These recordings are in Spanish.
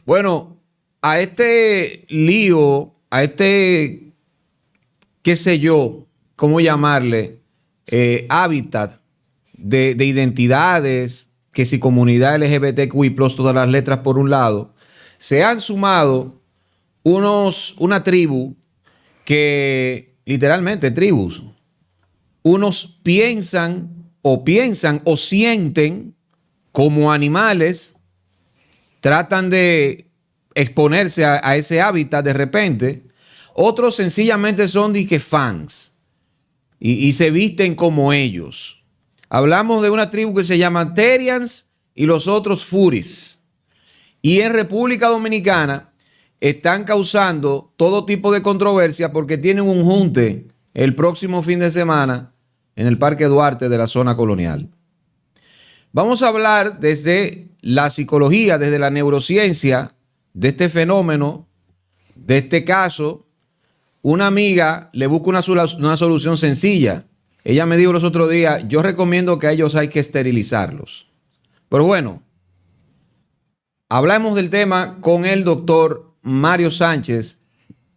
Bueno, a este lío, a este, qué sé yo, cómo llamarle, hábitat de identidades, que si comunidad LGBTQI+, todas las letras por un lado, se han sumado una tribu que, literalmente tribus, unos piensan o sienten como animales, tratan de exponerse a ese hábitat de repente. Otros sencillamente son de que fans y se visten como ellos. Hablamos de una tribu que se llama Terians y los otros Furis. Y en República Dominicana están causando todo tipo de controversia porque tienen un junte el próximo fin de semana en el Parque Duarte de la zona colonial. Vamos a hablar desde la psicología, desde la neurociencia de este fenómeno, de este caso. Una amiga le busca una solución sencilla. Ella me dijo los otros días, yo recomiendo que a ellos hay que esterilizarlos. Pero bueno, hablamos del tema con el doctor Mario Sánchez,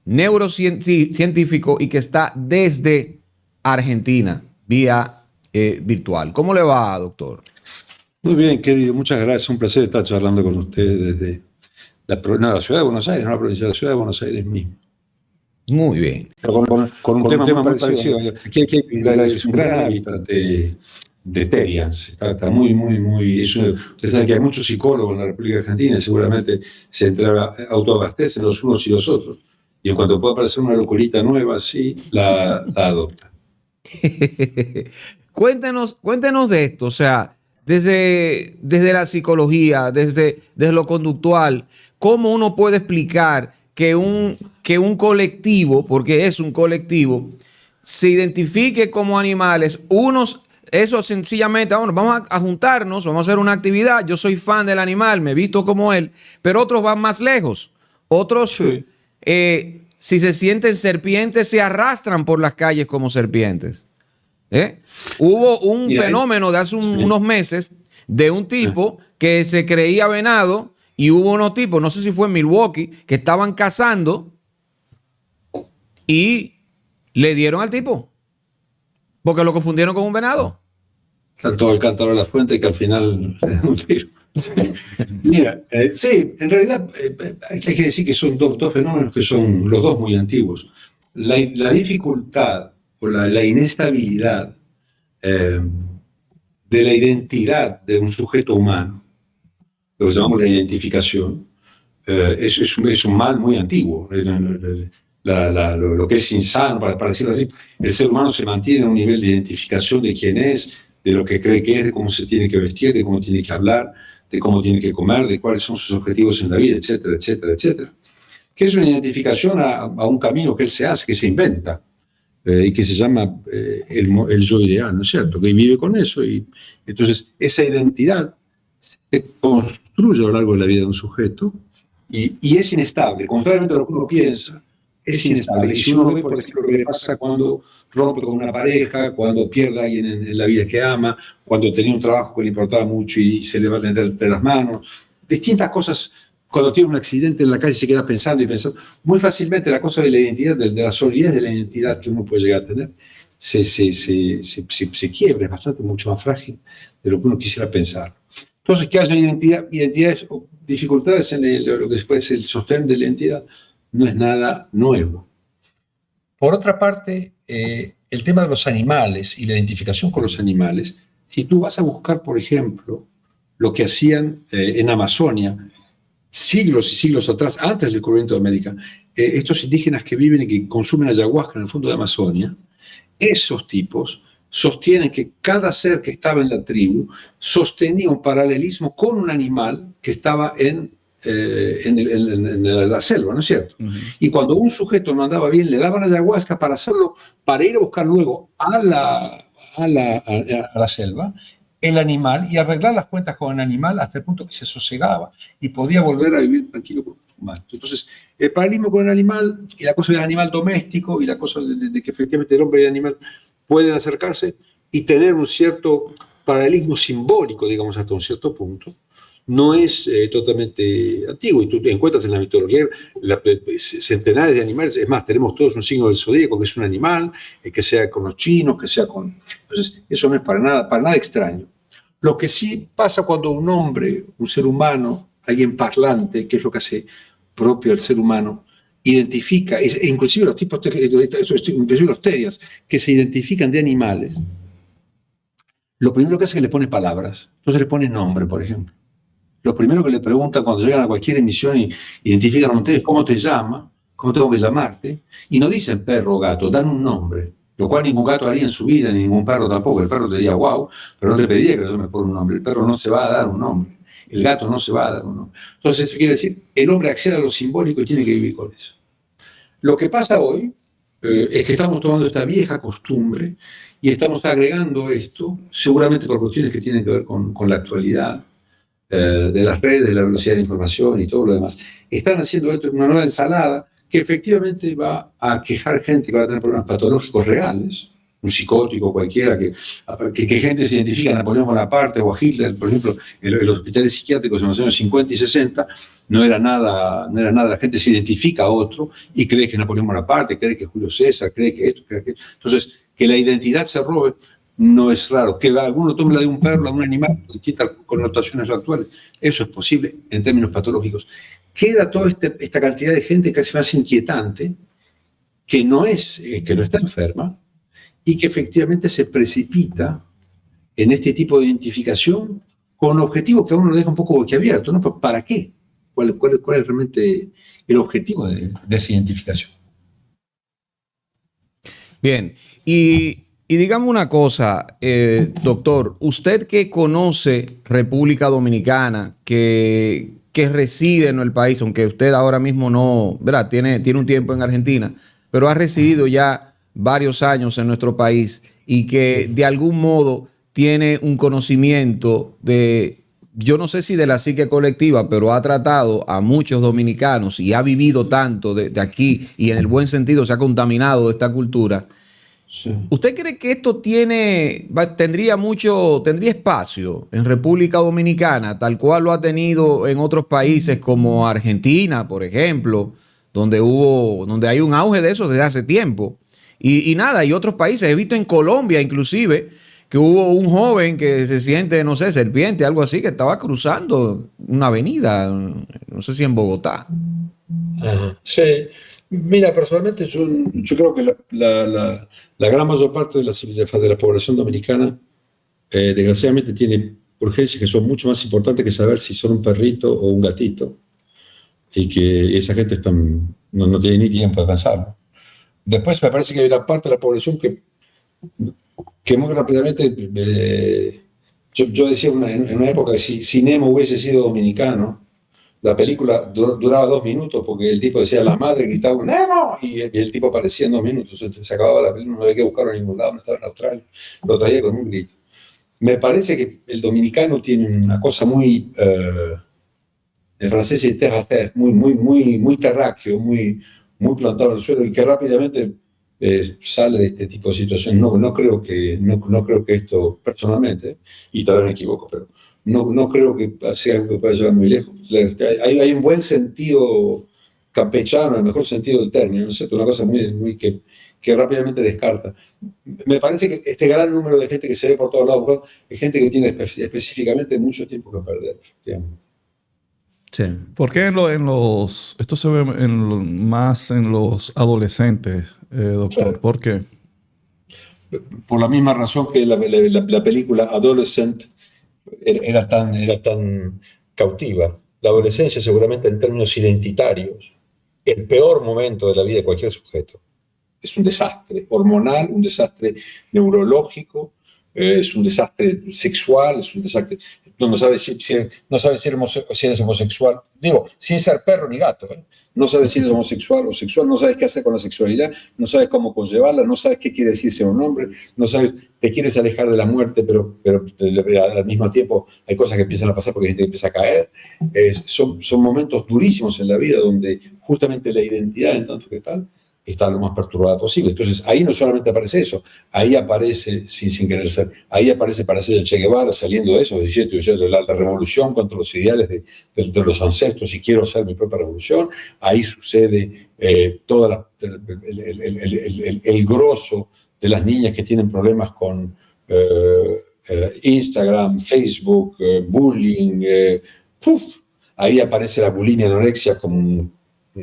neurocientífico y que está desde Argentina, vía virtual. ¿Cómo le va, doctor? Muy bien, querido, muchas gracias. Un placer estar charlando con ustedes desde la ciudad de Buenos Aires, no la provincia de la ciudad de Buenos Aires mismo. Muy bien. Con un tema muy parecido. Aquí es un gran hábitat de Terians. Está muy. Ustedes saben que hay muchos psicólogos en la República Argentina y seguramente se autoabastecen los unos y los otros. Y en cuanto pueda aparecer una locurita nueva, sí, la adopta. Cuéntenos de esto, o sea, desde la psicología, desde lo conductual, ¿cómo uno puede explicar que un colectivo, porque es un colectivo, se identifique como animales? Eso sencillamente, bueno, vamos a juntarnos, vamos a hacer una actividad, yo soy fan del animal, me visto como él, pero otros van más lejos. Otros, sí. Si se sienten serpientes, se arrastran por las calles como serpientes. Hubo un fenómeno de hace unos meses de un tipo que se creía venado y hubo unos tipos, no sé si fue en Milwaukee, que estaban cazando y le dieron al tipo porque lo confundieron con un venado. Saltó al cántaro de la fuente que al final le dio un tiro. Mira, sí, en realidad hay que decir que son dos fenómenos que son los dos muy antiguos. La dificultad o la inestabilidad de la identidad de un sujeto humano, lo que llamamos la identificación, es un mal muy antiguo. Lo que es insano, para decirlo así, el ser humano se mantiene a un nivel de identificación de quién es, de lo que cree que es, de cómo se tiene que vestir, de cómo tiene que hablar, de cómo tiene que comer, de cuáles son sus objetivos en la vida, etcétera, etcétera, etcétera. Que es una identificación a un camino que él se hace, que se inventa, y que se llama el yo ideal, ¿no es cierto? Que vive con eso. Y entonces esa identidad se construye a lo largo de la vida de un sujeto y es inestable, contrariamente a lo que uno piensa. Es inestable. Y si uno ve, por ejemplo, lo que pasa cuando rompe con una pareja, cuando pierde a alguien en la vida que ama, cuando tenía un trabajo que le importaba mucho y se le va a tener de las manos, distintas cosas, cuando tiene un accidente en la calle se queda pensando y pensando. Muy fácilmente la cosa de la identidad, de la solidez de la identidad que uno puede llegar a tener, se quiebra, es bastante mucho más frágil de lo que uno quisiera pensar. Entonces, que haya identidades o dificultades en lo que después es el sostén de la identidad, no es nada nuevo. Por otra parte, el tema de los animales y la identificación con los animales, si tú vas a buscar, por ejemplo, lo que hacían en Amazonia, siglos y siglos atrás, antes del descubrimiento de América, estos indígenas que viven y que consumen ayahuasca en el fondo de Amazonia, esos tipos sostienen que cada ser que estaba en la tribu sostenía un paralelismo con un animal que estaba en la selva, ¿no es cierto? Uh-huh. Y cuando un sujeto no andaba bien, le daban ayahuasca para ir a buscar luego a la selva el animal y arreglar las cuentas con el animal hasta el punto que se sosegaba y podía volver a vivir tranquilo con los humanos. Entonces, el paralelismo con el animal y la cosa del animal doméstico y la cosa de que efectivamente el hombre y el animal pueden acercarse y tener un cierto paralelismo simbólico, digamos, hasta un cierto punto, no es totalmente antiguo. Y tú te encuentras en la mitología centenares de animales. Es más, tenemos todos un signo del zodíaco que es un animal, que sea con los chinos, que sea con... Entonces, eso no es para nada extraño. Lo que sí pasa cuando un hombre, un ser humano, alguien parlante, que es lo que hace propio al ser humano, identifica, inclusive los tipos, inclusive los terias, que se identifican de animales, lo primero que hace es que le pone palabras. Entonces le pone nombre, por ejemplo. Lo primero que le preguntan cuando llegan a cualquier emisión y identifican a ustedes cómo te llama, cómo tengo que llamarte, y no dicen perro o gato, dan un nombre, lo cual ningún gato haría en su vida, ni ningún perro tampoco. El perro te diría wow, pero no te pediría que le llame por un nombre. El perro no se va a dar un nombre, el gato no se va a dar un nombre. Entonces, eso quiere decir, el hombre accede a lo simbólico y tiene que vivir con eso. Lo que pasa hoy es que estamos tomando esta vieja costumbre y estamos agregando esto, seguramente por cuestiones que tienen que ver con la actualidad, de las redes, de la velocidad de la información y todo lo demás. Están haciendo esto una nueva ensalada que efectivamente va a quejar gente que va a tener problemas patológicos reales, un psicótico cualquiera, que gente se identifica a Napoleón Bonaparte o a Hitler, por ejemplo, en los hospitales psiquiátricos en los años 50 y 60, no era nada, la gente se identifica a otro y cree que es Napoleón Bonaparte, cree que es Julio César, cree que esto, cree que esto. Entonces, que la identidad se robe no es raro. Que alguno tome la de un perro, la de un animal, con distintas connotaciones actuales, eso es posible en términos patológicos. Queda toda esta cantidad de gente casi más inquietante, que no está enferma, y que efectivamente se precipita en este tipo de identificación con objetivos que a uno lo deja un poco boquiabierto, ¿no? ¿Para qué? ¿Cuál es realmente el objetivo de esa identificación? Bien, y dígame una cosa, doctor, usted que conoce República Dominicana, que reside en el país, aunque usted ahora mismo no, ¿verdad? Tiene un tiempo en Argentina, pero ha residido ya varios años en nuestro país y que de algún modo tiene un conocimiento de, yo no sé si de la psique colectiva, pero ha tratado a muchos dominicanos y ha vivido tanto de aquí y en el buen sentido se ha contaminado de esta cultura. Sí. ¿Usted cree que esto tendría espacio en República Dominicana, tal cual lo ha tenido en otros países como Argentina, por ejemplo, donde hay un auge de eso desde hace tiempo? Y nada, y otros países, he visto en Colombia inclusive, que hubo un joven que se siente, no sé, serpiente, algo así, que estaba cruzando una avenida, no sé si en Bogotá. Ajá. Sí, mira, personalmente yo creo que la gran mayor parte de la población dominicana, desgraciadamente, tiene urgencias que son mucho más importantes que saber si son un perrito o un gatito, y que esa gente no tiene ni tiempo de pensarlo. Después me parece que hay una parte de la población que muy rápidamente, yo decía en una época que si Nemo hubiese sido dominicano, la película duraba 2 minutos porque el tipo decía, la madre gritaba ¡Nemo! Y el tipo aparecía en 2 minutos. Entonces, se acababa la película, no había que buscarlo en ningún lado, no estaba en Australia, lo traía con un grito. Me parece que el dominicano tiene una cosa muy, en francés es terre à terre, muy terráqueo, muy plantado en el suelo, y que rápidamente sale de este tipo de situaciones. No creo que esto, personalmente, y tal vez me equivoco, pero no creo que sea algo que pueda llegar muy lejos. Hay un buen sentido campechano, el mejor sentido del término, ¿no es cierto? Una cosa muy que rápidamente descarta. Me parece que este gran número de gente que se ve por todos lados es gente que tiene específicamente mucho tiempo que perder, digamos. Sí. ¿Por qué esto se ve más en los adolescentes, doctor? Claro. ¿Por qué? Por la misma razón que la película Adolescent era tan cautiva. La adolescencia, seguramente en términos identitarios, el peor momento de la vida de cualquier sujeto. Es un desastre hormonal, un desastre neurológico, es un desastre sexual, es un desastre. No sabes si eres homosexual. Digo, sin ser perro ni gato. No sabes si eres homosexual o sexual, no sabes qué hacer con la sexualidad, no sabes cómo conllevarla, no sabes qué quiere decir ser un hombre, no sabes, te quieres alejar de la muerte, pero al mismo tiempo hay cosas que empiezan a pasar porque la gente empieza a caer. Son momentos durísimos en la vida donde justamente la identidad, en tanto que tal, está lo más perturbada posible. Entonces, ahí no solamente aparece eso, ahí aparece, sin querer ser, ahí aparece para ser el Che Guevara saliendo de eso, diciendo la revolución contra los ideales de los ancestros y quiero hacer mi propia revolución. Ahí sucede el grosso de las niñas que tienen problemas con Instagram, Facebook, bullying. Ahí aparece la bulimia, anorexia como un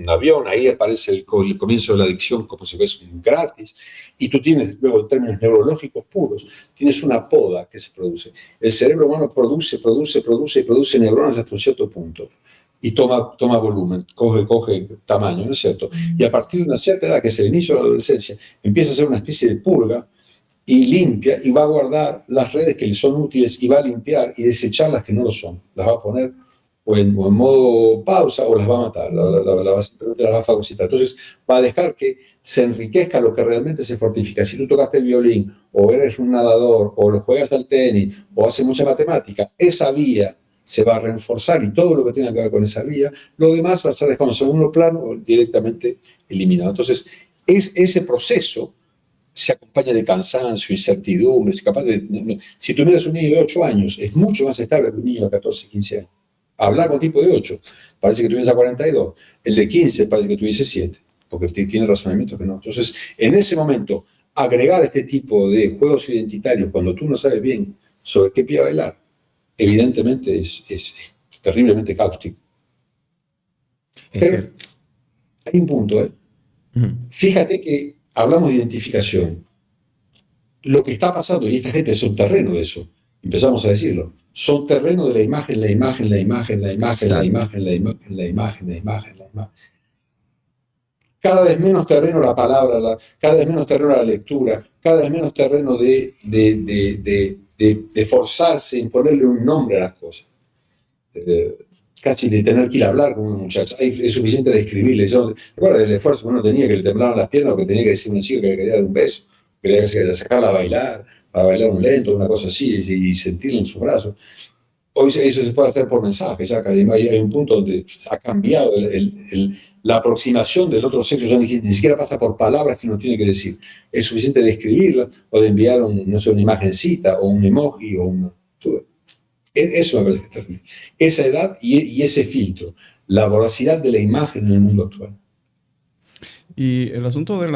avión, ahí aparece el comienzo de la adicción como si fuese un gratis, y tú tienes luego en términos neurológicos puros, tienes una poda que se produce. El cerebro humano produce neuronas hasta un cierto punto, y toma volumen, coge tamaño, ¿no es cierto? Y a partir de una cierta edad, que es el inicio de la adolescencia, empieza a hacer una especie de purga, y limpia, y va a guardar las redes que le son útiles, y va a limpiar y desechar las que no lo son. Las va a poner o en modo pausa, o las va a matar, simplemente las va a fagocitar. Entonces va a dejar que se enriquezca lo que realmente se fortifica. Si tú tocaste el violín, o eres un nadador, o lo juegas al tenis, o haces mucha matemática, esa vía se va a reforzar, y todo lo que tenga que ver con esa vía, lo demás va a ser dejado en segundo plano o directamente eliminado. Entonces, ese proceso se acompaña de cansancio, incertidumbre. Si tú miras un niño de 8 años, es mucho más estable que un niño de 14, 15 años. Hablar con tipo de 8, parece que tuviese 42. El de 15 parece que tuviese 7, porque tiene razonamientos que no. Entonces, en ese momento, agregar este tipo de juegos identitarios cuando tú no sabes bien sobre qué pie bailar, evidentemente es terriblemente cáustico. Pero hay un punto, ¿eh? Fíjate que hablamos de identificación. Lo que está pasando, y esta gente es un terreno de eso, empezamos a decirlo, son terreno de la imagen. Cada vez menos terreno la palabra, cada vez menos terreno la lectura, cada vez menos terreno de forzarse en ponerle un nombre a las cosas. Casi de tener que ir a hablar con una muchacha. Es suficiente de escribirle. Recuerda el esfuerzo que uno tenía, que le temblaban las piernas, que tenía que decir a una chica que le quería dar un beso, que le quería sacarla a bailar, para bailar un lento, una cosa así, y sentirla en su brazo. Hoy eso se puede hacer por mensaje, ya hay un punto donde ha cambiado la aproximación del otro sexo, ya ni siquiera pasa por palabras que uno tiene que decir. Es suficiente de escribirla o de enviar una imagencita o un emoji o una... Eso me parece terrible. Esa edad y ese filtro, la voracidad de la imagen en el mundo actual. Y el asunto de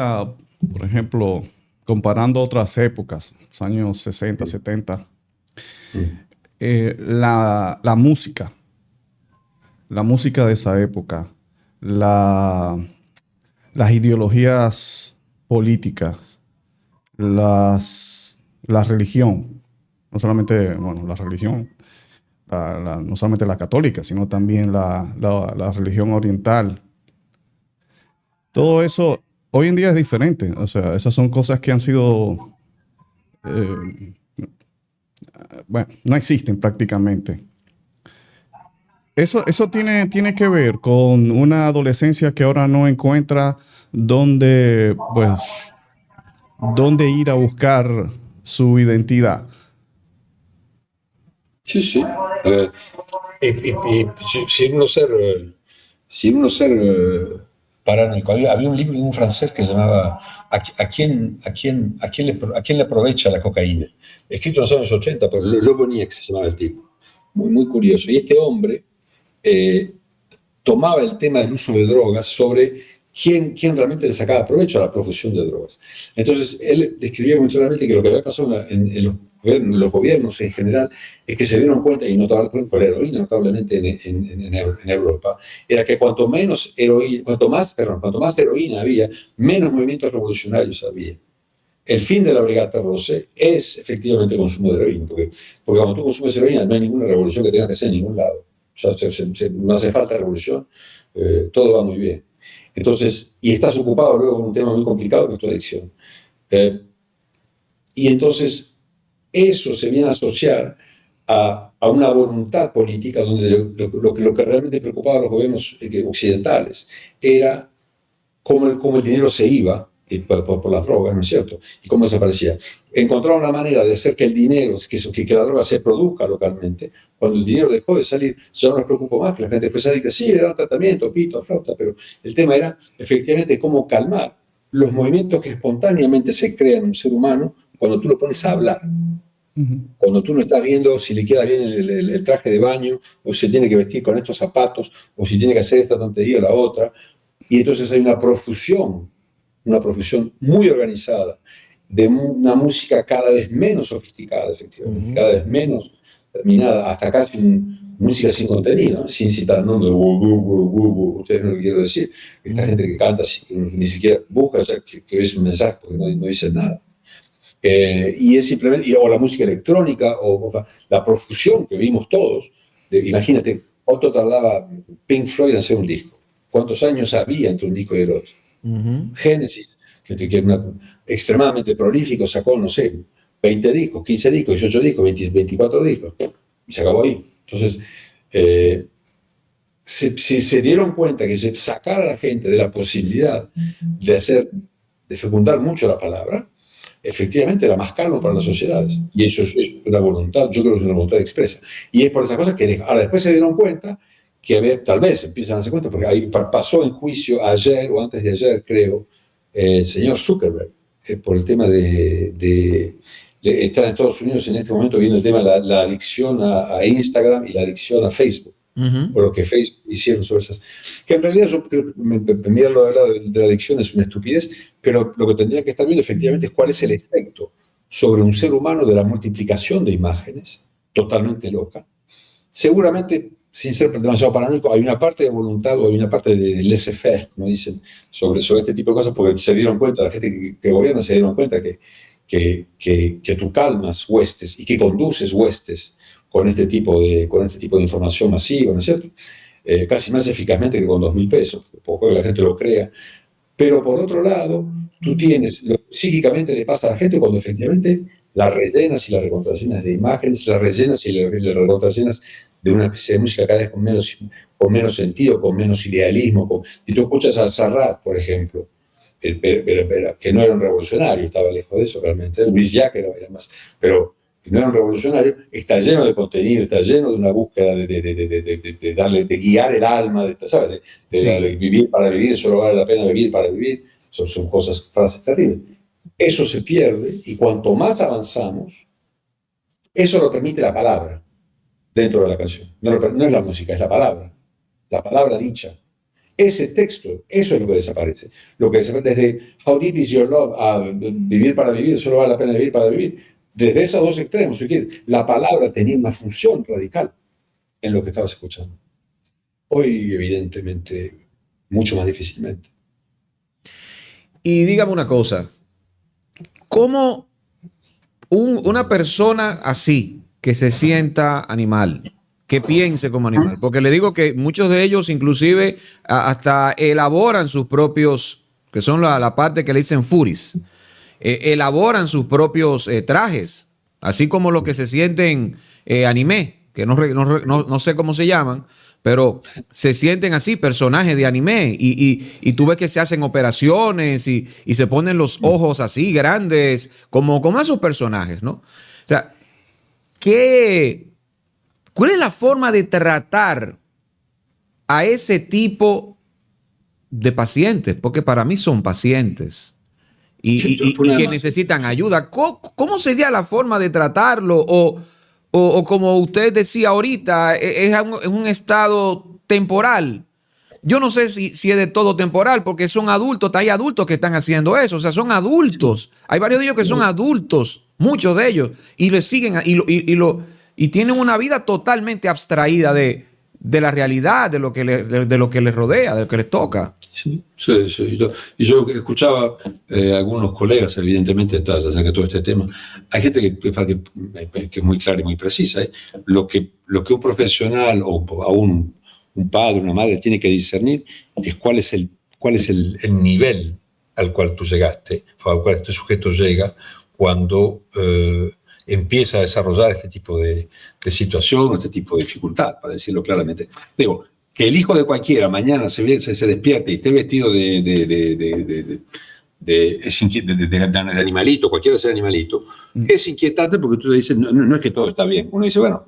por ejemplo, comparando otras épocas, los años 60, 70, la música de esa época, las ideologías políticas, la religión, no solamente, la religión, no solamente la católica, sino también la religión oriental. Todo eso hoy en día es diferente. O sea, esas son cosas que han sido, no existen prácticamente. Eso tiene que ver con una adolescencia que ahora no encuentra dónde ir a buscar su identidad. Sí. Sin uno ser paranoico. Había un libro de un francés que se llamaba ¿A quién le aprovecha la cocaína? Escrito en los años 80, pero Le Bonnier se llamaba el tipo. Muy, muy curioso. Y este hombre tomaba el tema del uso de drogas sobre quién realmente le sacaba provecho a la profusión de drogas. Entonces, él describía muy claramente que lo que había pasado en los gobiernos en general es que se dieron cuenta, y notablemente por la heroína, notablemente en Europa, era que cuanto más heroína había, menos movimientos revolucionarios había. El fin de la Brigata Rosse es efectivamente el consumo de heroína, porque cuando tú consumes heroína no hay ninguna revolución que tengas que hacer en ningún lado. O sea, no hace falta revolución, todo va muy bien. Entonces, y estás ocupado luego con un tema muy complicado que es tu adicción. Y entonces, eso se viene a asociar a una voluntad política donde lo que realmente preocupaba a los gobiernos occidentales era cómo el dinero se iba por las drogas, ¿no es cierto? Y cómo desaparecía. Encontraron una manera de hacer que el dinero, que la droga se produzca localmente. Cuando el dinero dejó de salir, ya no les preocupó más, que la gente empezó a decir que sí, le dan tratamiento, pito, flauta, pero el tema era efectivamente cómo calmar los movimientos que espontáneamente se crean en un ser humano cuando tú lo pones a hablar. Cuando tú no estás viendo si le queda bien el traje de baño, o si tiene que vestir con estos zapatos, o si tiene que hacer esta tontería o la otra. Y entonces hay una profusión muy organizada de una música cada vez menos sofisticada, efectivamente, cada vez menos terminada, hasta casi música sin contenido, ¿no? Sin citar nombres, ustedes no lo quiero decir. Esta gente que canta así, ni siquiera busca que es un mensaje porque no dice nada. Y es simplemente, o la música electrónica, o la profusión que vimos todos. Imagínate, ¿cuánto tardaba Pink Floyd en hacer un disco? ¿Cuántos años había entre un disco y el otro? Genesis, que era extremadamente prolífico, sacó, no sé, 20 discos, 15 discos, 18 discos, 24 discos, y se acabó ahí. Entonces, si se dieron cuenta que se sacara a la gente de la posibilidad de fecundar mucho la palabra, efectivamente era más calmo para las sociedades. Y eso es una voluntad, yo creo que es una voluntad expresa. Y es por esas cosas que ahora después se dieron cuenta que tal vez empiezan a darse cuenta, porque ahí pasó en juicio ayer o antes de ayer, creo, el señor Zuckerberg, por el tema de estar en Estados Unidos en este momento viendo el tema de la adicción a Instagram y la adicción a Facebook. O lo que Facebook hicieron sobre esas. Que en realidad yo creo que mirarlo del lado de la adicción es una estupidez, pero lo que tendría que estar viendo efectivamente es cuál es el efecto sobre un ser humano de la multiplicación de imágenes, totalmente loca. Seguramente, sin ser demasiado paranoico, hay una parte de voluntad o hay una parte de laissez-faire, como dicen, sobre este tipo de cosas, porque se dieron cuenta, la gente que gobierna se dieron cuenta que tú calmas huestes y que conduces huestes con este tipo de información masiva, ¿no es cierto? Casi más eficazmente que con 2.000 pesos, poco que la gente lo crea. Pero por otro lado, tú tienes, psíquicamente le pasa a la gente cuando efectivamente la rellenas y la recontraccionas de imágenes, la rellenas y la recontraccionas de una especie de música cada vez con menos sentido, con menos idealismo. Y tú escuchas a Serrat, por ejemplo, que no era un revolucionario, estaba lejos de eso realmente, Luis Jacques era más, pero no era un revolucionario, está lleno de contenido, está lleno de una búsqueda de guiar el alma, ¿sabes? De vivir para vivir, solo vale la pena vivir para vivir, son frases terribles. Eso se pierde y cuanto más avanzamos, eso lo permite la palabra dentro de la canción. No es la música, es la palabra dicha. Ese texto, eso es lo que desaparece. Lo que desaparece desde How Deep Is Your Love a vivir para vivir, solo vale la pena vivir para vivir. Desde esos dos extremos, si quieres, la palabra tenía una función radical en lo que estabas escuchando. Hoy, evidentemente, mucho más difícilmente. Y dígame una cosa, ¿cómo una persona así, que se sienta animal, que piense como animal? Porque le digo que muchos de ellos inclusive hasta elaboran sus propios, que son la parte que le dicen furis, elaboran sus propios trajes, así como los que se sienten anime, que no sé cómo se llaman, pero se sienten así, personajes de anime, y tú ves que se hacen operaciones y se ponen los ojos así grandes, como esos personajes, ¿no? O sea, ¿cuál es la forma de tratar a ese tipo de pacientes? Porque para mí son pacientes. Y que necesitan ayuda. ¿Cómo sería la forma de tratarlo? O como usted decía ahorita, es un estado temporal. Yo no sé si es de todo temporal, porque son adultos, hay adultos que están haciendo eso, o sea, son adultos. Hay varios de ellos que son adultos, muchos de ellos, y le siguen y tienen una vida totalmente abstraída de la realidad, de lo que les rodea, de lo que les toca. Sí. Y yo escuchaba algunos colegas, evidentemente, acerca de todo este tema. Hay gente que es muy clara y muy precisa. Lo que un profesional o aún un padre, una madre tiene que discernir es cuál es el nivel al cual tú llegaste, al cual este sujeto llega cuando empieza a desarrollar este tipo de situación, este tipo de dificultad, para decirlo claramente. Digo, que el hijo de cualquiera mañana se despierte y esté vestido de animalito, cualquiera sea animalito, es inquietante porque tú te dices, no es que todo está bien. Uno dice, bueno,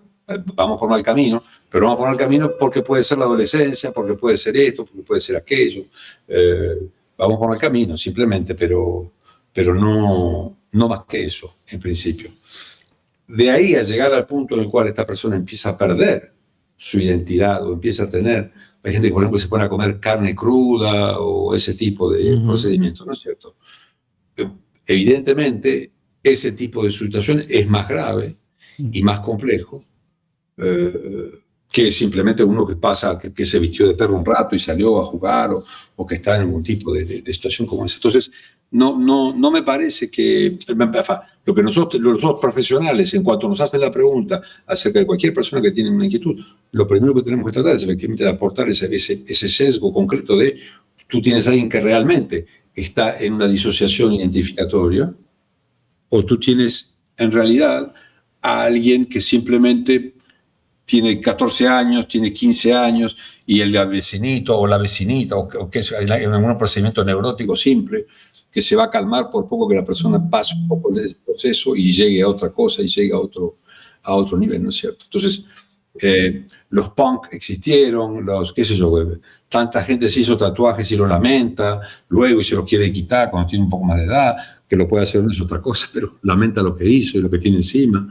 vamos por mal camino, pero vamos por mal camino porque puede ser la adolescencia, porque puede ser esto, porque puede ser aquello. vamos por el camino, simplemente, pero no más que eso, en principio. De ahí a llegar al punto en el cual esta persona empieza a perder su identidad o empieza a tener, hay gente que por ejemplo se pone a comer carne cruda o ese tipo de procedimientos, ¿no es cierto? Evidentemente, ese tipo de situación es más grave y más complejo que simplemente uno que pasa, que se vistió de perro un rato y salió a jugar o que está en algún tipo de situación como esa. Entonces, no me parece que lo que nosotros, los profesionales, en cuanto nos hacen la pregunta acerca de cualquier persona que tiene una inquietud, lo primero que tenemos que tratar es efectivamente de aportar ese sesgo concreto de tú tienes a alguien que realmente está en una disociación identificatoria o tú tienes en realidad a alguien que simplemente tiene 14 años, tiene 15 años, y el vecinito o la vecinita, o que es en algún procedimiento neurótico simple, que se va a calmar por poco que la persona pase un poco de ese proceso y llegue a otra cosa y llegue a otro nivel, ¿no es cierto? Entonces, los punk existieron, qué sé yo, tanta gente se hizo tatuajes y lo lamenta, luego y se los quiere quitar cuando tiene un poco más de edad, que lo puede hacer no es otra cosa, pero lamenta lo que hizo y lo que tiene encima.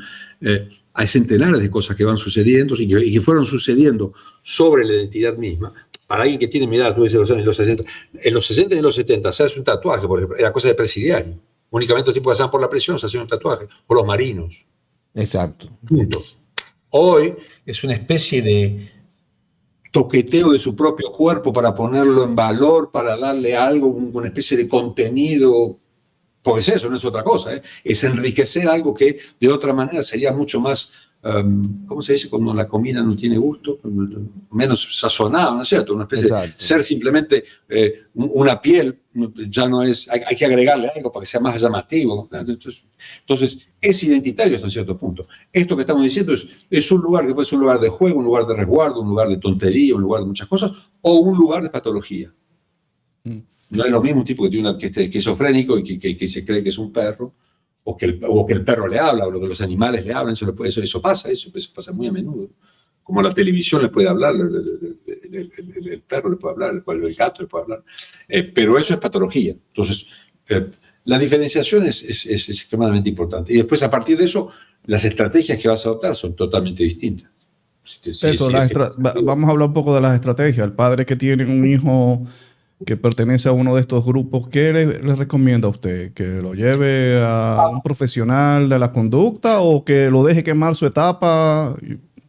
Hay centenares de cosas que van sucediendo y que fueron sucediendo sobre la identidad misma. Para alguien que tiene mi edad, tú dices en los 60, en los 60 y en los 70, hacerse un tatuaje, por ejemplo, era cosa de presidiario. Únicamente los tipos que pasaban por la prisión se hacían un tatuaje, o los marinos. Exacto. Punto. Hoy es una especie de toqueteo de su propio cuerpo para ponerlo en valor, para darle algo, una especie de contenido. Pues eso no es otra cosa, ¿eh? Es enriquecer algo que de otra manera sería mucho más, ¿cómo se dice? Cuando la comida no tiene gusto, menos sazonado, ¿no es cierto? Una especie de ser simplemente una piel, ya no es, hay que agregarle algo para que sea más llamativo. Entonces, es identitario hasta cierto punto. Esto que estamos diciendo es un lugar que puede ser un lugar de juego, un lugar de resguardo, un lugar de tontería, un lugar de muchas cosas, o un lugar de patología. No es lo mismo un tipo que tiene que esté esquizofrénico y que se cree que es un perro, o que el perro le habla, o que los animales le hablan, eso pasa muy a menudo. Como la televisión le puede hablar, el perro le puede hablar, el gato le puede hablar, pero eso es patología. Entonces, la diferenciación es extremadamente importante. Y después, a partir de eso, las estrategias que vas a adoptar son totalmente distintas. Vamos a hablar un poco de las estrategias. El padre que tiene un hijo que pertenece a uno de estos grupos, ¿qué le recomienda a usted? ¿Que lo lleve a un profesional de la conducta o que lo deje quemar su etapa?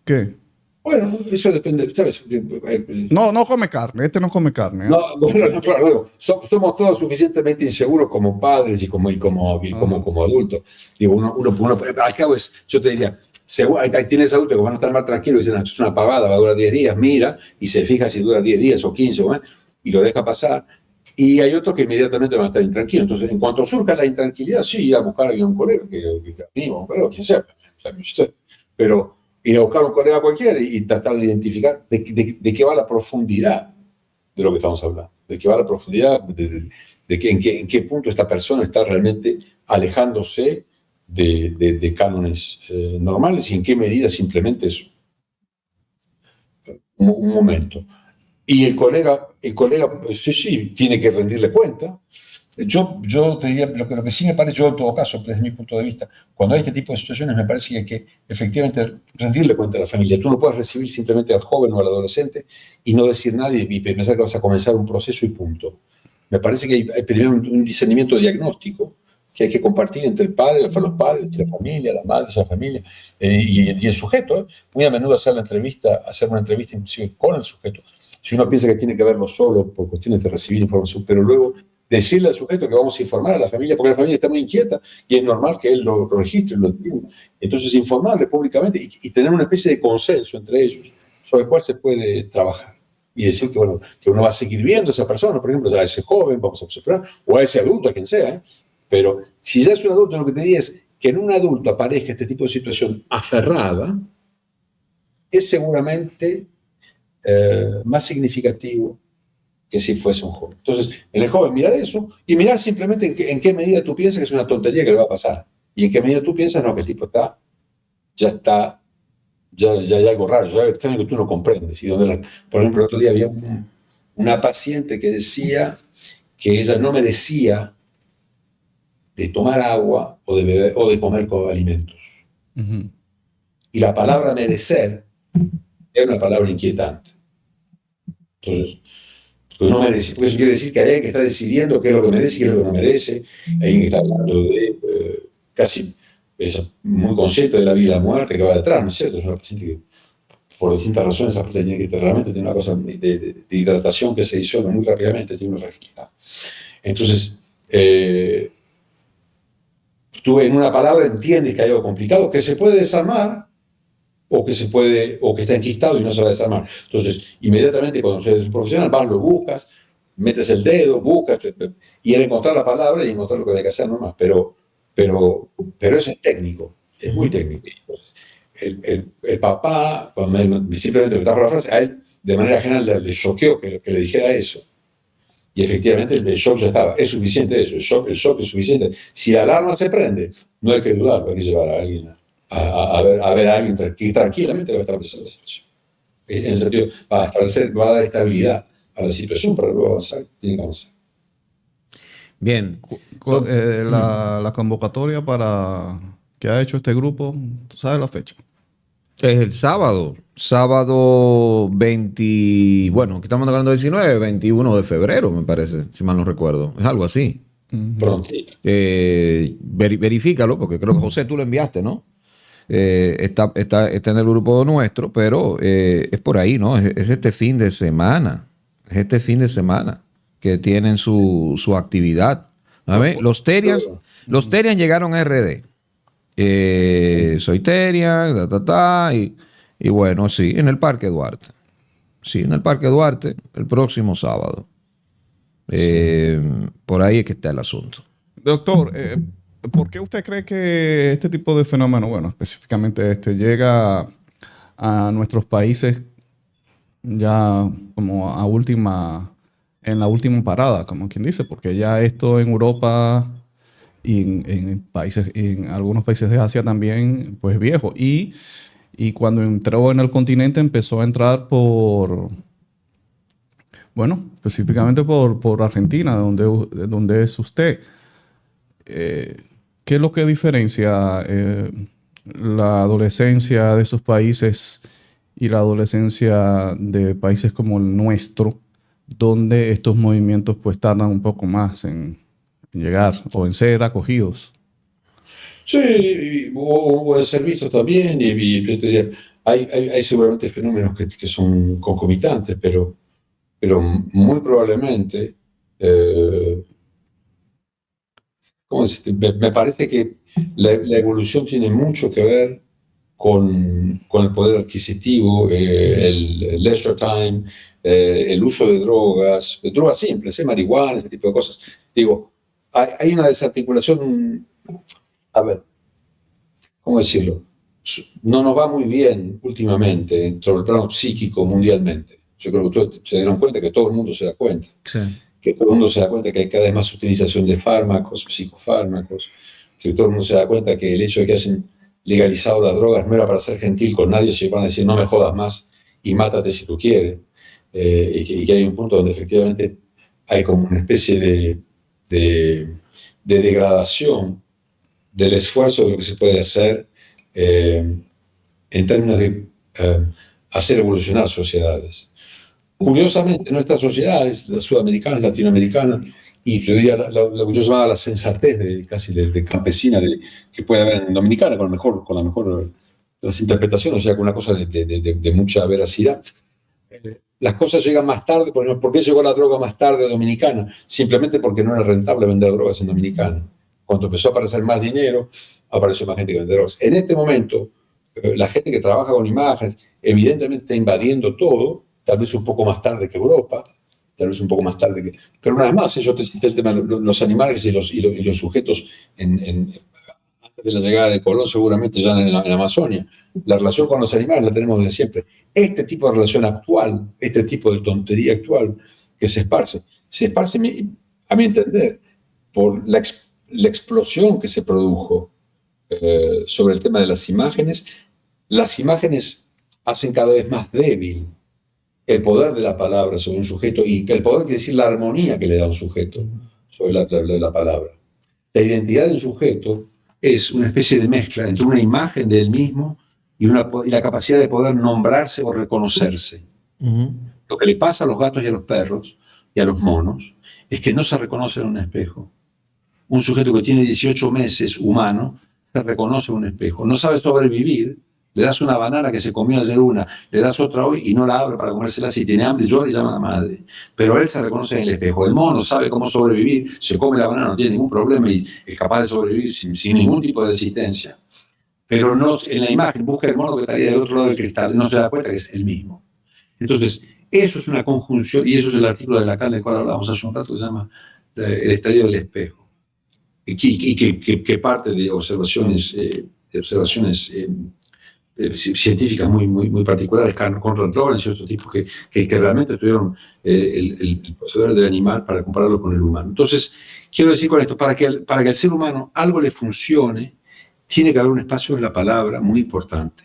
¿Qué? Bueno, eso depende, ¿sabes? No come carne, este no come carne. ¿eh? No, claro, somos todos suficientemente inseguros como padres y como adultos. Digo, uno, al cabo yo te diría, ahí tienes adultos que van a estar más tranquilos y dicen, esto es una pavada, va a durar 10 días, mira, y se fija si dura 10 días o 15 o más, y lo deja pasar. Y hay otros que inmediatamente van a estar intranquilos. Entonces, en cuanto surja la intranquilidad, sí, a buscar a un colega, amigo, quien sea, pero ir a buscar a un colega cualquiera y tratar de identificar de qué va la profundidad de lo que estamos hablando, de qué va la profundidad, en qué punto esta persona está realmente alejándose de cánones normales y en qué medida simplemente es un momento. Y el colega sí, tiene que rendirle cuenta. Yo te diría, lo que sí me parece, yo en todo caso, desde mi punto de vista, cuando hay este tipo de situaciones, me parece que hay que efectivamente rendirle cuenta a la familia. Tú no puedes recibir simplemente al joven o al adolescente y no decir nada y pensar que vas a comenzar un proceso y punto. Me parece que hay primero un discernimiento diagnóstico que hay que compartir entre los padres, la familia, la madre, la familia y el sujeto. Muy a menudo hacer una entrevista inclusive con el sujeto. Si uno piensa que tiene que verlo solo por cuestiones de recibir información, pero luego decirle al sujeto que vamos a informar a la familia, porque la familia está muy inquieta y es normal que él lo registre, lo entienda. Entonces, informarle públicamente y tener una especie de consenso entre ellos sobre el cual se puede trabajar. Y decir que, bueno, que uno va a seguir viendo a esa persona, por ejemplo, a ese joven, vamos a observar, o a ese adulto, a quien sea. Pero si ya es un adulto, lo que te diría es que en un adulto aparezca este tipo de situación aferrada, es seguramente más significativo que si fuese un joven. Entonces, en el joven mirar eso y mirar simplemente en qué medida tú piensas que es una tontería que le va a pasar y en qué medida tú piensas no, que el tipo ya hay algo raro, ya hay extraño que tú no comprendes. Y por ejemplo, el otro día había una paciente que decía que ella no merecía de tomar agua o de beber o de comer alimentos. Ujú. Y la palabra merecer es una palabra inquietante. Entonces, pues no merece, pues eso quiere decir que hay alguien que está decidiendo qué es lo que merece y qué es lo que no merece. Hay alguien que está hablando de casi es muy consciente de la vida y la muerte que va detrás, ¿no es cierto? Es una paciente que, por distintas razones, la paciente tiene que realmente tiene una cosa de hidratación que se disuelve muy rápidamente, tiene una fragilidad. Entonces, tú en una palabra entiendes que hay algo complicado que se puede desarmar o que está enquistado y no se va a desarmar. Entonces, inmediatamente cuando eres un profesional, vas, lo buscas, metes el dedo, buscas, y era encontrar la palabra y encontrar lo que hay que hacer nomás. Pero eso es técnico, es muy técnico. Entonces, el papá, cuando simplemente me trajo la frase, a él de manera general le choqueó que le dijera eso. Y efectivamente el shock ya estaba. Es suficiente eso, el shock es suficiente. Si la alarma se prende, no hay que dudar, hay que llevar a alguien a ver a alguien que tranquilamente va a estar pensando la situación. En el sentido, va a dar estabilidad a la situación para luego avanzar. Tiene que avanzar. Bien. La convocatoria para que ha hecho este grupo, ¿tú sabes la fecha? Es el sábado 20, bueno, aquí estamos hablando de 19, 21 de febrero, me parece, si mal no recuerdo. Es algo así. Prontito. Verifícalo, porque creo que José tú lo enviaste, ¿no? Está en el grupo nuestro, pero es por ahí, ¿no? Es este fin de semana. Es este fin de semana que tienen su actividad. A ver, los Terians llegaron a RD. Soy Terian, y bueno, sí, en el Parque Duarte. Sí, en el Parque Duarte, el próximo sábado. Por ahí es que está el asunto. Doctor, ¿por qué usted cree que este tipo de fenómeno, bueno, específicamente llega a nuestros países ya como en la última parada, como quien dice? Porque ya esto en Europa y en algunos países de Asia también, pues viejo. Y cuando entró en el continente empezó a entrar bueno, específicamente por Argentina, donde es usted. ¿Qué es lo que diferencia la adolescencia de esos países y la adolescencia de países como el nuestro, donde estos movimientos pues tardan un poco más en llegar o en ser acogidos? Sí, o el servicio también, yo te diría, hay seguramente fenómenos que son concomitantes, pero muy probablemente, ¿cómo decirte? Me parece que la evolución tiene mucho que ver con el poder adquisitivo, el leisure time, el uso de drogas simples, marihuana, ese tipo de cosas. Digo, hay una desarticulación, a ver, ¿cómo decirlo? No nos va muy bien últimamente en todo el plano psíquico mundialmente. Yo creo que ustedes se dieron cuenta, que todo el mundo se da cuenta. Sí. Que todo el mundo se da cuenta que hay cada vez más utilización de fármacos, psicofármacos, que todo el mundo se da cuenta que el hecho de que hayan legalizado las drogas no era para ser gentil con nadie, sino para decir no me jodas más y mátate si tú quieres. Y que hay un punto donde efectivamente hay como una especie de degradación del esfuerzo de lo que se puede hacer en términos de hacer evolucionar sociedades. Curiosamente, nuestras sociedades, las sudamericanas, latinoamericanas, y yo diría lo que yo llamaba la sensatez casi de campesina que puede haber en Dominicana, con la mejor de las interpretaciones, o sea, con una cosa de mucha veracidad. Las cosas llegan más tarde. ¿Por qué llegó la droga más tarde a Dominicana? Simplemente porque no era rentable vender drogas en Dominicana. Cuando empezó a aparecer más dinero, apareció más gente que vende drogas. En este momento, la gente que trabaja con imágenes evidentemente está invadiendo todo, tal vez un poco más tarde que Europa, tal vez un poco más tarde que... Pero una vez más, yo te cité el tema de los animales y los sujetos antes de la llegada de Colón, seguramente ya en la Amazonia. La relación con los animales la tenemos desde siempre. Este tipo de relación actual, este tipo de tontería actual que se esparce, a mi entender, por la explosión que se produjo sobre el tema de las imágenes hacen cada vez más débil el poder de la palabra sobre un sujeto y el poder, quiere decir, la armonía que le da un sujeto sobre la palabra. La identidad del sujeto es una especie de mezcla entre una imagen de él mismo y la capacidad de poder nombrarse o reconocerse. Lo que le pasa a los gatos y a los perros y a los monos es que no se reconocen en un espejo. Un sujeto que tiene 18 meses humano se reconoce en un espejo. No sabe sobrevivir. Le das una banana que se comió ayer le das otra hoy y no la abre para comérsela. Si tiene hambre, llora y llama a la madre. Pero él se reconoce en el espejo. El mono sabe cómo sobrevivir, se come la banana, no tiene ningún problema y es capaz de sobrevivir sin ningún tipo de resistencia. Pero no, en la imagen busca el mono que estaría del otro lado del cristal, no se da cuenta que es el mismo. Entonces, eso es una conjunción, y eso es el artículo de Lacan del cual hablábamos hace un rato, que se llama El estadio del espejo, y que parte de observaciones científicas muy particulares, Conrad Lorenz y otros tipos que realmente estudiaron el proceder del animal para compararlo con el humano. Entonces, quiero decir con esto, para que al ser humano algo le funcione, tiene que haber un espacio en la palabra muy importante.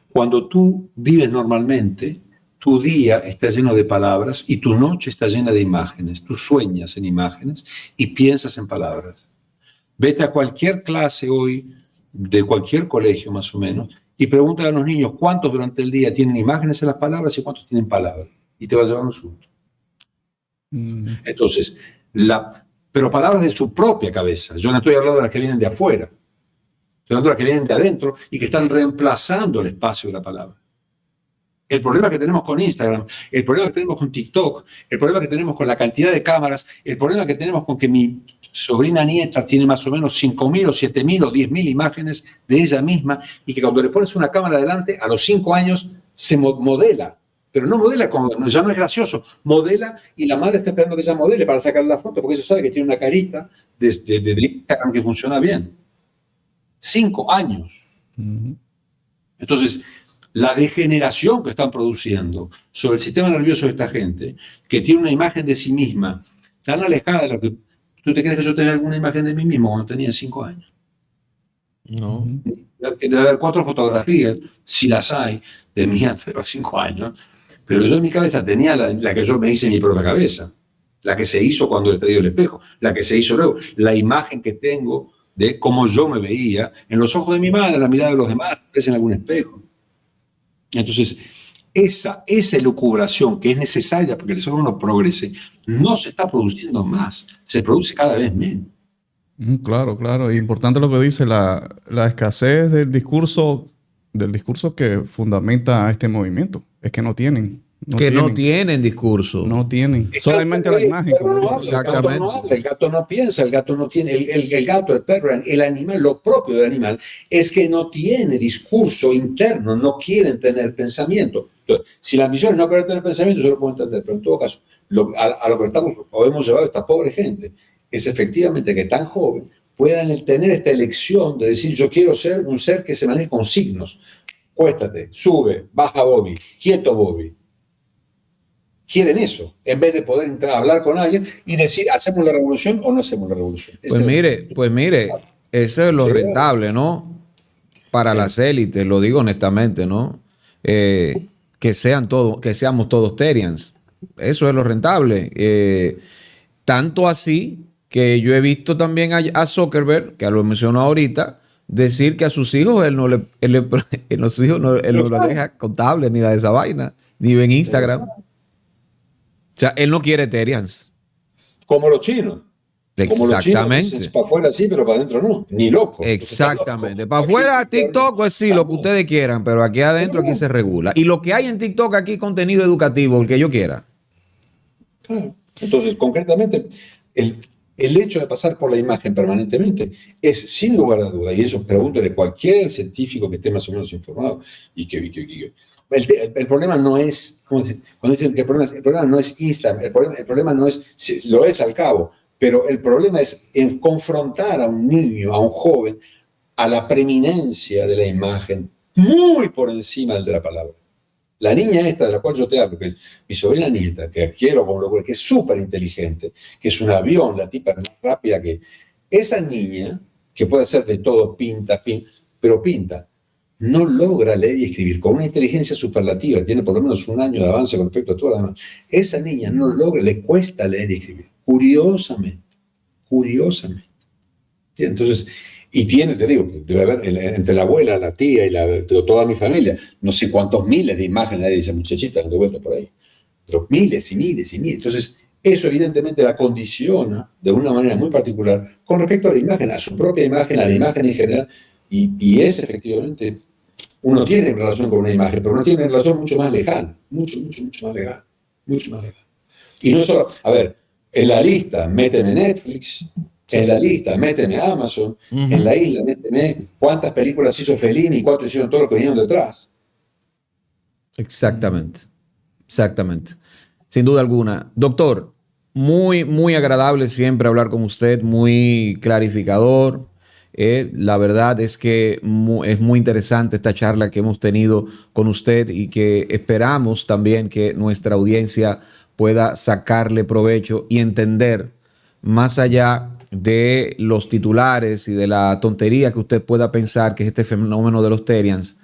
Cuando tú vives normalmente, tu día está lleno de palabras y tu noche está llena de imágenes. Tú sueñas en imágenes y piensas en palabras. Vete a cualquier clase hoy, de cualquier colegio más o menos, y pregúntale a los niños cuántos durante el día tienen imágenes en las palabras y cuántos tienen palabras. Y te va a llevar un susto. Entonces, pero palabras de su propia cabeza. Yo no estoy hablando de las que vienen de afuera. Estoy hablando de las que vienen de adentro y que están reemplazando el espacio de la palabra. El problema que tenemos con Instagram, el problema que tenemos con TikTok, el problema que tenemos con la cantidad de cámaras, el problema que tenemos con que mi sobrina nieta tiene más o menos 5.000 o 7.000 o 10.000 imágenes de ella misma y que cuando le pones una cámara adelante, a los 5 años se modela. Pero no modela como, ya no es gracioso, modela y la madre está esperando que ella modele para sacarle la foto porque ella sabe que tiene una carita de Instagram que funciona bien. 5 años. Entonces, la degeneración que están produciendo sobre el sistema nervioso de esta gente, que tiene una imagen de sí misma tan alejada de lo que... ¿Tú te crees que yo tenía alguna imagen de mí mismo cuando tenía 5 años? No. Debe haber 4 fotografías, si las hay, de mí hace 5 años, pero yo en mi cabeza tenía la que yo me hice en mi propia cabeza, la que se hizo cuando te dio el espejo, la que se hizo luego, la imagen que tengo de cómo yo me veía en los ojos de mi madre, en la mirada de los demás, en algún espejo. Entonces, esa elucubración que es necesaria para que el ser humano progrese, no se está produciendo más, se produce cada vez menos. Claro, claro. Importante lo que dice la escasez del discurso que fundamenta este movimiento. Es que no tienen. No tienen discurso. No tienen. Solamente la imagen. Exactamente. El gato no piensa, el gato no tiene, el gato, el perro, el animal, lo propio del animal es que no tiene discurso interno, no quieren tener pensamiento. Entonces, si la ambición es no querer tener pensamiento, yo lo puedo entender, pero en todo caso, a lo que hemos llevado a esta pobre gente es efectivamente que tan joven puedan tener esta elección de decir yo quiero ser un ser que se maneje con signos. Cuéstate, sube, baja Bobby, quieto Bobby. Quieren eso, en vez de poder entrar a hablar con alguien y decir, ¿hacemos la revolución o no hacemos la revolución? Pues mire, eso es lo rentable, ¿no? Para las élites, lo digo honestamente, ¿no? Que seamos todos Terians. Eso es lo rentable. Tanto así que yo he visto también a Zuckerberg, que lo mencionó ahorita, decir que a sus hijos él no lo deja contable ni da esa vaina, ni ven Instagram. O sea, él no quiere Terians. Como los chinos. Exactamente. Como los chinos, para afuera sí, pero para adentro no. Ni loco. Exactamente. Loco. Para afuera TikTok, pues sí, lo que ustedes quieran, pero aquí adentro aquí se regula. Y lo que hay en TikTok aquí, contenido educativo, el que yo quiera. Claro. Entonces, concretamente, el hecho de pasar por la imagen permanentemente es, sin lugar a duda, y eso pregúntale a cualquier científico que esté más o menos informado, el problema no es, cuando dicen que el problema no es Instagram, el problema no es, lo es al cabo, pero el problema es en confrontar a un niño, a un joven, a la preeminencia de la imagen, muy por encima del de la palabra. La niña esta de la cual yo te hablo, que es mi sobrina nieta, que quiero como lo que es súper inteligente, que es un avión, la tipa más rápida que... Esa niña, que puede hacer de todo, pero pinta, no logra leer y escribir con una inteligencia superlativa, tiene por lo menos un año de avance con respecto a todas las demás, esa niña no logra, le cuesta leer y escribir, curiosamente, curiosamente. Entonces, y tiene, te digo, debe haber entre la abuela, la tía y toda mi familia, no sé cuántos miles de imágenes de esa muchachita dando vuelta por ahí, pero miles y miles y miles. Entonces, eso evidentemente la condiciona de una manera muy particular con respecto a la imagen, a su propia imagen, a la imagen en general, y es efectivamente, uno tiene relación con una imagen, pero uno tiene una relación mucho más lejana, mucho más lejana, mucho más lejana. Y no solo, a ver, en la lista méteme Netflix, en la lista méteme Amazon, en la isla méteme cuántas películas hizo Fellini y cuántos hicieron todos los que vinieron detrás. Exactamente, exactamente. Sin duda alguna. Doctor, muy agradable siempre hablar con usted, muy clarificador. La verdad es que es muy interesante esta charla que hemos tenido con usted y que esperamos también que nuestra audiencia pueda sacarle provecho y entender más allá de los titulares y de la tontería que usted pueda pensar que es este fenómeno de los Terians,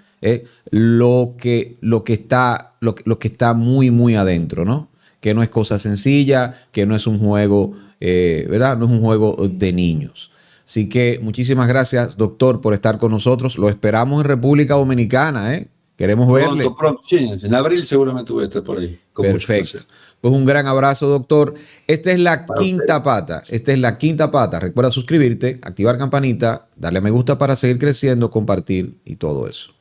lo que está muy adentro, ¿no? Que no es cosa sencilla, que no es un juego, ¿verdad? No es un juego de niños. Así que muchísimas gracias, doctor, por estar con nosotros. Lo esperamos en República Dominicana, ¿eh? Queremos verle. Pronto, sí, en abril seguramente voy a estar por ahí. Perfecto. Pues un gran abrazo, doctor. Esta es la quinta pata. Esta es la quinta pata. Recuerda suscribirte, activar campanita, darle a me gusta para seguir creciendo, compartir y todo eso.